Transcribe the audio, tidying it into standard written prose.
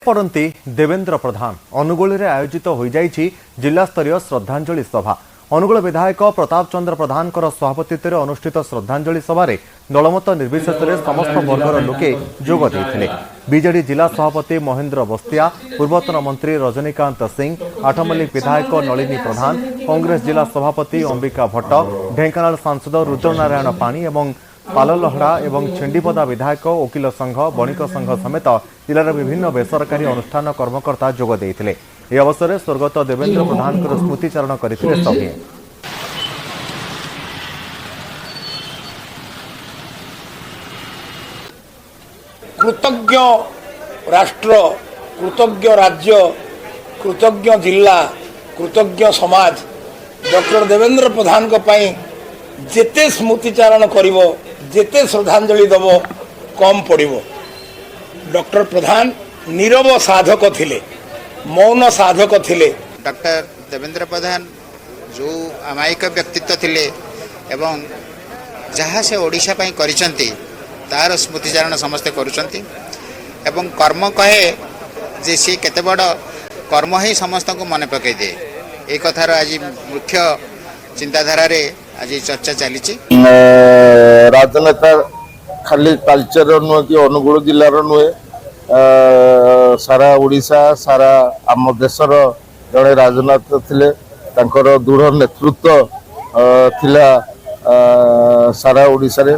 पड़ती देवेंद्र प्रधान अनुगुल में आयोजित हो जिला स्तरीय श्रद्धांजलि सभा। अनुगुल विधायक प्रताप चंद्र प्रधान सभापतित्व अनुष्ठित श्रद्धांजलि सभा दलमत निर्विशेष समस्त वर्गर लोके जोग देते। बीजेडी जिला सभापति महेंद्र बस्तिया, पूर्वतन मंत्री रजनीकांत सिंह, आठमल्लिक विधायक नलिनी प्रधान, कांग्रेस जिला सभापति अंबिका भट्ट, ढेंकानाल सांसद रुद्रनारायण पाणी एवं पाललहड़ा और छेंडीपदा विधायक, वकिल संघ, बणिक संघ समेत जिलार विभिन्न बेसरकारी अनुष्ठान कर्मकर्ता जोग देते। यह अवसर में स्वर्गत देवेंद्र प्रधान स्मृतिचारण करते सभी। कृतज्ञ राष्ट्र, कृतज्ञ राज्य, कृतज्ञ जिला, कृतज्ञ समाज डॉक्टर देवेंद्र प्रधान को पाई जेते स्मृतिचारण करिवो, जेते श्रद्धांजलि दब कम पड़िवो। डॉक्टर प्रधान नीरव साधक थिले, मौन साधक थिले। डॉक्टर देवेंद्र प्रधान जो अमायिक व्यक्तित्व थिले एवं जहाँ से ओडिशा पाई करिसंती तार स्मृतिचारण समस्ते करुचंती एवं कर्म कहे जे सी केते बड़ कर्म ही समस्त को मन पकई दे। एक कथार आज मुख्य चिंताधारा रे आज चर्चा चली। राजनेता खाली कल्चर नुहे कि अनुगुल जिलार नुहे, सारा ओडिशा सारा आम देशर जड़े राजनेता थिले। तांकर दृढ़ नेतृत्व थिला सारा ओडिशा रे।